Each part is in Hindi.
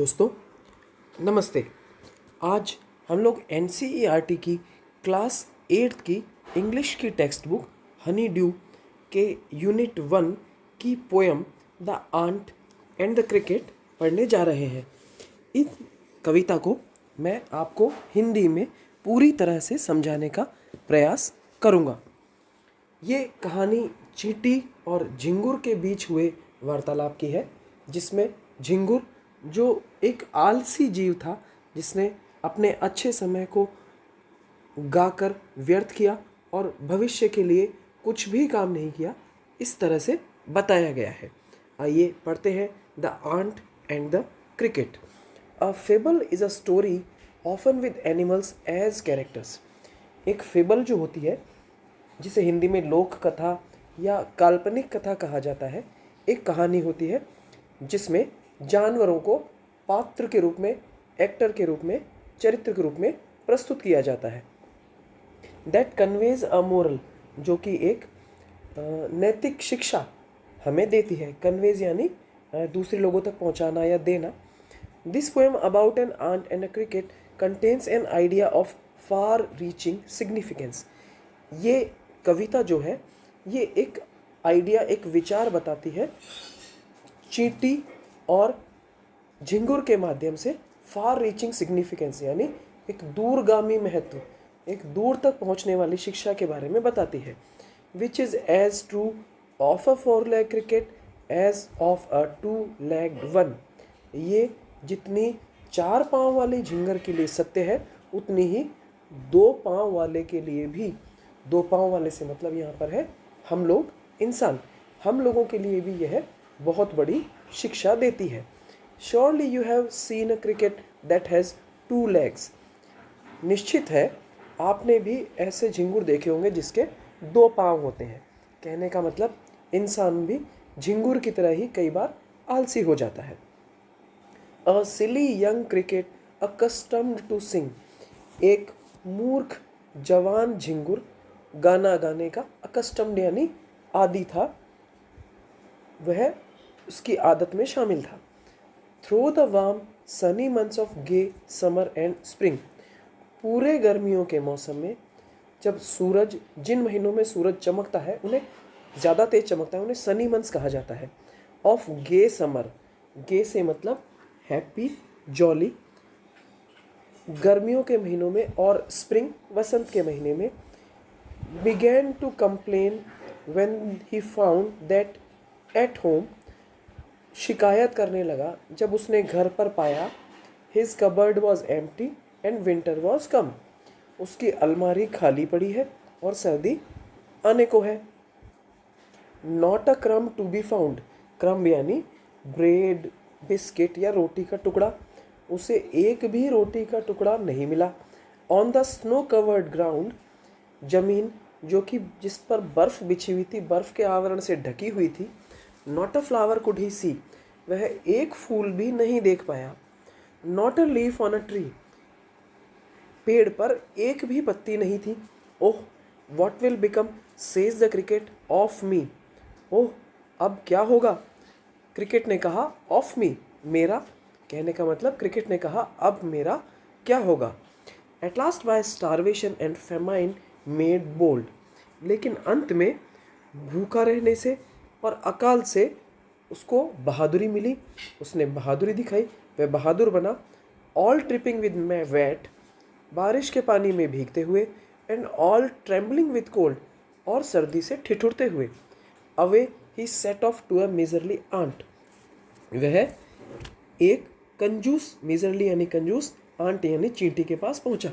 दोस्तों नमस्ते। आज हम लोग एन की क्लास 8th की इंग्लिश की टेक्स्ट बुक हनी ड्यू के यूनिट 1 की poem the ant and the cricket पढ़ने जा रहे हैं। इस कविता को मैं आपको हिंदी में पूरी तरह से समझाने का प्रयास करूँगा। ये कहानी चींटी और झिंगुर के बीच हुए वार्तालाप की है, जिसमें झिंगुर जो एक आलसी जीव था, जिसने अपने अच्छे समय को गाकर व्यर्थ किया और भविष्य के लिए कुछ भी काम नहीं किया, इस तरह से बताया गया है। आइए पढ़ते हैं the ant and the cricket. A fable is a story often with animals as characters. एक फेबल जो होती है, जिसे हिंदी में लोक कथा या काल्पनिक कथा कहा जाता है, एक कहानी होती है जिसमें जानवरों को पात्र के रूप में, एक्टर के रूप में, चरित्र के रूप में प्रस्तुत किया जाता है। दैट कन्वेज अ मोरल, जो कि एक नैतिक शिक्षा हमें देती है। कन्वेज यानी दूसरे लोगों तक पहुंचाना या देना। This poem about an ant and a cricket contains an idea of far reaching significance. ये कविता जो है, ये एक आइडिया, एक विचार बताती है चींटी और झिंगुर के माध्यम से फार रीचिंग सिग्निफिकेंस यानी एक दूरगामी महत्व, एक दूर तक पहुंचने वाली शिक्षा के बारे में बताती है। Which is as true of a 4 leg cricket as of a 2-legged one. ये जितनी 4 पाँव वाले झिंगर के लिए सत्य है, उतनी ही 2 पाँव वाले के लिए भी, 2 पाँव वाले से मतलब यहाँ पर है हम लोग इंसान, हम लोगों के लिए भी यह बहुत बड़ी शिक्षा देती है। Surely you have seen a cricket that has 2 legs। निश्चित है आपने भी ऐसे झिंगुर देखे होंगे जिसके 2 पाँव होते हैं। कहने का मतलब इंसान भी झिंगुर की तरह ही कई बार आलसी हो जाता है। A silly young cricket accustomed to sing। एक मूर्ख जवान झिंगुर गाना गाने का accustomed यानी आदी था, वह उसकी आदत में शामिल था। Through the warm sunny months of gay summer and spring. पूरे गर्मियों के मौसम में जब सूरज, जिन महीनों में सूरज चमकता है उन्हें ज़्यादा तेज चमकता है, उन्हें सनी मंथ्स कहा जाता है। ऑफ गे समर, गे से मतलब हैप्पी, जॉली, गर्मियों के महीनों में, और स्प्रिंग वसंत के महीने में। Began to complain when he found that at home. शिकायत करने लगा जब उसने घर पर पाया his cupboard was empty and winter was come. उसकी अलमारी खाली पड़ी है और सर्दी आने को है। नॉट अ क्रम टू बी फाउंड। क्रम यानी ब्रेड, बिस्किट या रोटी का टुकड़ा। उसे एक भी रोटी का टुकड़ा नहीं मिला। On the snow covered ground. जमीन जो कि जिस पर बर्फ़ बिछी हुई थी, बर्फ़ के आवरण से ढकी हुई थी। Not a flower could he see. वह एक फूल भी नहीं देख पाया। Not a leaf on a tree. पेड़ पर एक भी पत्ती नहीं थी। Oh what will become says the cricket of me. Oh अब क्या होगा, क्रिकेट ने कहा ऑफ मी, मेरा। कहने का मतलब क्रिकेट ने कहा अब मेरा क्या होगा। At last by starvation and famine made bold. लेकिन अंत में भूखा रहने से और अकाल से उसको बहादुरी मिली, उसने बहादुरी दिखाई, वह बहादुर बना। All dripping with my wet. बारिश के पानी में भीगते हुए। And all trembling with cold. और सर्दी से ठिठुरते हुए। Away he set off to a miserly ant. वह एक कंजूस, मिजरली यानी कंजूस, आंट यानी चींटी के पास पहुंचा।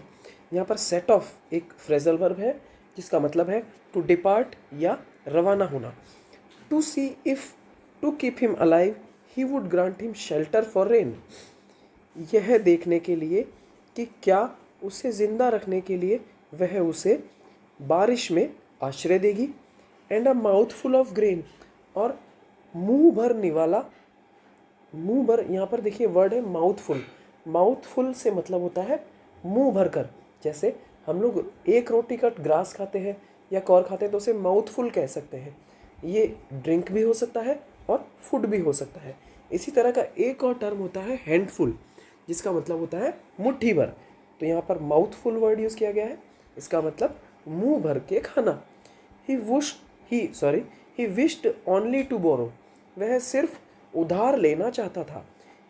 यहाँ पर सेट ऑफ एक फ्रेजल वर्ब है, जिसका मतलब है टू डिपार्ट या रवाना होना। To see if to keep him alive he would grant him shelter for rain. यह देखने के लिए कि क्या उसे ज़िंदा रखने के लिए वह उसे बारिश में आश्रय देगी। And a mouthful of grain. और मुंह भर निवाला, मुंह भर, यहाँ पर देखिए वर्ड है माउथफुल। माउथफुल से मतलब होता है मुंह भर कर। जैसे हम लोग एक रोटी का ग्रास खाते हैं या कौर खाते हैं तो उसे माउथफुल कह सकते हैं। ये ड्रिंक भी हो सकता है और फूड भी हो सकता है। इसी तरह का एक और टर्म होता है हैंडफुल, जिसका मतलब होता है मुट्ठी भर। तो यहाँ पर माउथफुल वर्ड यूज़ किया गया है, इसका मतलब मुंह भर के खाना। He wished only to borrow, वह सिर्फ उधार लेना चाहता था।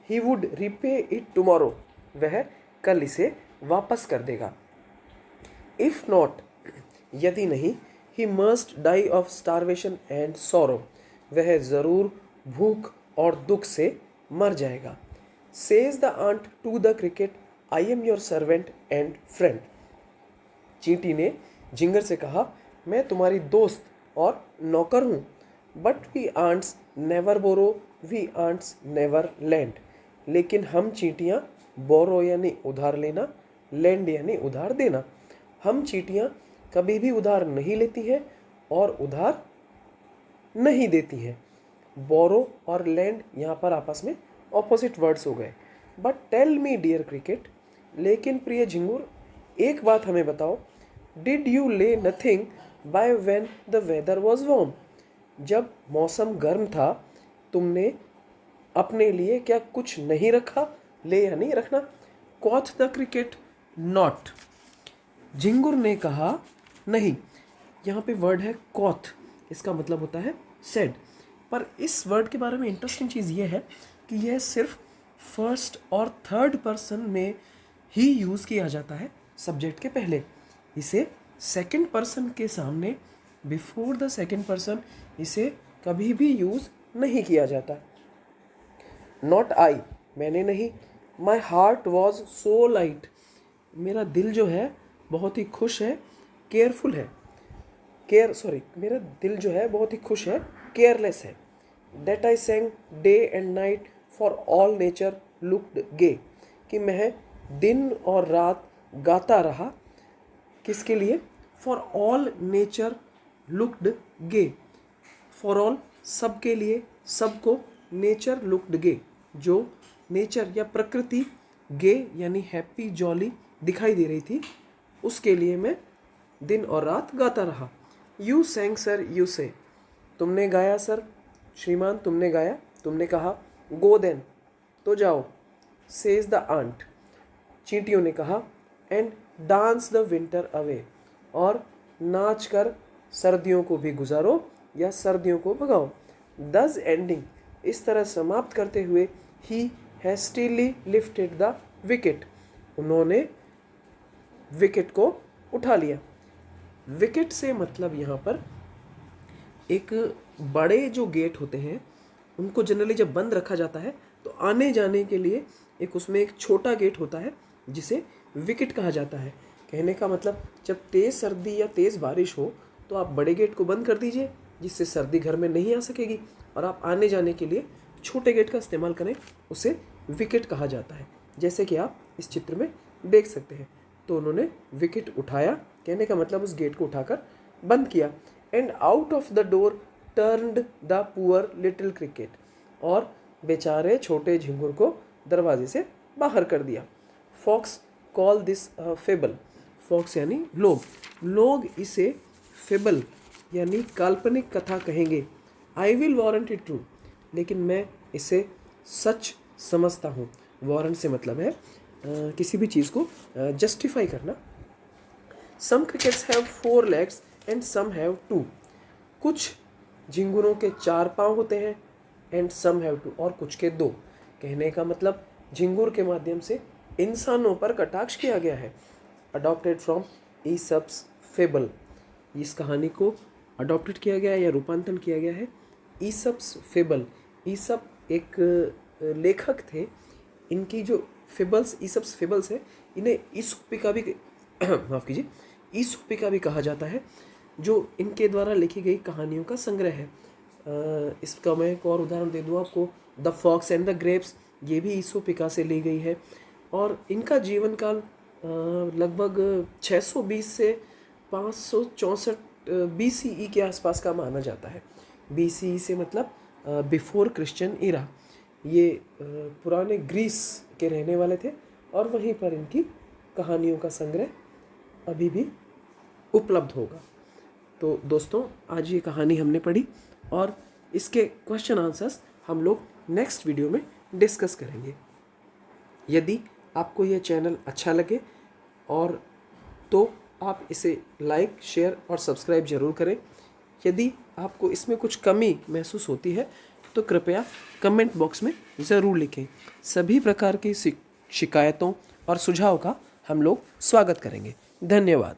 He would repay it tomorrow, वह कल इसे वापस कर देगा। इफ नॉट, यदि नहीं, he must die of starvation and sorrow, वह ज़रूर भूख और दुख से मर जाएगा। Says the ant to the cricket, I am your servant and friend. चींटी ने झिंगर से कहा, मैं तुम्हारी दोस्त और नौकर हूँ। But we ants never borrow, we ants never lend. लेकिन हम चींटियाँ बोरो यानी उधार लेना, लैंड यानी उधार देना, हम चींटियाँ कभी भी उधार नहीं लेती हैं और उधार नहीं देती हैं। बोरो और लैंड यहाँ पर आपस में ऑपोजिट वर्ड्स हो गए। But tell me dear cricket, लेकिन प्रिय झिंगुर एक बात हमें बताओ, did you lay nothing by when the weather was warm, जब मौसम गर्म था तुमने अपने लिए क्या कुछ नहीं रखा? ले यानी रखना। क्वॉथ द क्रिकेट, नॉट, झिंगुर ने कहा नहीं। यहाँ पे वर्ड है क्वॉथ, इसका मतलब होता है सेड। पर इस वर्ड के बारे में इंटरेस्टिंग चीज़ ये है कि यह सिर्फ फर्स्ट और थर्ड पर्सन में ही यूज़ किया जाता है सब्जेक्ट के पहले। इसे सेकंड पर्सन के सामने, बिफोर द सेकंड पर्सन, इसे कभी भी यूज़ नहीं किया जाता। नॉट आई, मैंने नहीं। My heart was so light, मेरा दिल जो है बहुत ही खुश है, केयरफुल है। मेरा दिल जो है बहुत ही खुश है, केयरलेस है। That I sang day and night for all nature looked gay, कि मैं दिन और रात गाता रहा। किसके लिए? For all nature looked gay, for all सबके लिए, सबको, नेचर लुक्ड गे, जो नेचर या प्रकृति गे यानी हैप्पी जॉली दिखाई दे रही थी, उसके लिए मैं दिन और रात गाता रहा। यू सेंग सर, यू से, तुमने गाया सर, श्रीमान तुमने गाया, तुमने कहा। गो देन, तो जाओ। सेज द आंट, चींटियों ने कहा। And dance the winter away, और नाच कर सर्दियों को भी गुजारो या सर्दियों को भगाओ। दस एंडिंग, इस तरह समाप्त करते हुए, ही हैस्टिली लिफ्टेड द विकेट, उन्होंने विकेट को उठा लिया। विकेट से मतलब यहाँ पर एक बड़े जो गेट होते हैं उनको जनरली जब बंद रखा जाता है तो आने जाने के लिए एक उसमें एक छोटा गेट होता है जिसे विकेट कहा जाता है। कहने का मतलब जब तेज़ सर्दी या तेज़ बारिश हो तो आप बड़े गेट को बंद कर दीजिए, जिससे सर्दी घर में नहीं आ सकेगी, और आप आने जाने के लिए छोटे गेट का इस्तेमाल करें, उसे विकेट कहा जाता है, जैसे कि आप इस चित्र में देख सकते हैं। तो उन्होंने विकेट उठाया, कहने का मतलब उस गेट को उठाकर बंद किया। And out of the door turned the poor little cricket, और बेचारे छोटे झिंगुर को दरवाजे से बाहर कर दिया। Folks call this fable, folks यानी लोग इसे फेबल यानी काल्पनिक कथा कहेंगे। I will warrant it true, लेकिन मैं इसे सच समझता हूँ। वारंट से मतलब है किसी भी चीज़ को जस्टिफाई करना। Some crickets have 4 legs and some have 2, कुछ झिंगुरों के 4 पाँव होते हैं, एंड सम हैव 2, और कुछ के 2। कहने का मतलब झिंगुर के माध्यम से इंसानों पर कटाक्ष किया गया है। अडॉप्टेड फ्रॉम ईसप्स फेबल, इस कहानी को अडॉप्टेड किया गया है या रूपांतरण किया गया है ईसप्स फेबल। ईसप एक लेखक थे, इनकी जो फेबल्स, ईसप्स फेबल्स है, इन्हें ईसोपिका भी माफ़ कीजिए, ईसोपिका भी कहा जाता है, जो इनके द्वारा लिखी गई कहानियों का संग्रह है। इसका मैं एक और उदाहरण दे दूँ आपको, the fox and the grapes, ये भी ईसोपिका से ली गई है, और इनका जीवन काल लगभग 620 से 564 BCE के आसपास का माना जाता है। BCE से मतलब बिफोर क्रिश्चियन इरा। ये पुराने ग्रीस के रहने वाले थे, और वहीं पर इनकी कहानियों का संग्रह अभी भी उपलब्ध होगा। तो दोस्तों, आज ये कहानी हमने पढ़ी और इसके क्वेश्चन आंसर्स हम लोग नेक्स्ट वीडियो में डिस्कस करेंगे। यदि आपको यह चैनल अच्छा लगे और तो आप इसे लाइक, शेयर और सब्सक्राइब जरूर करें। यदि आपको इसमें कुछ कमी महसूस होती है तो कृपया कमेंट बॉक्स में ज़रूर लिखें। सभी प्रकार की शिकायतों और सुझाव का हम लोग स्वागत करेंगे। धन्यवाद।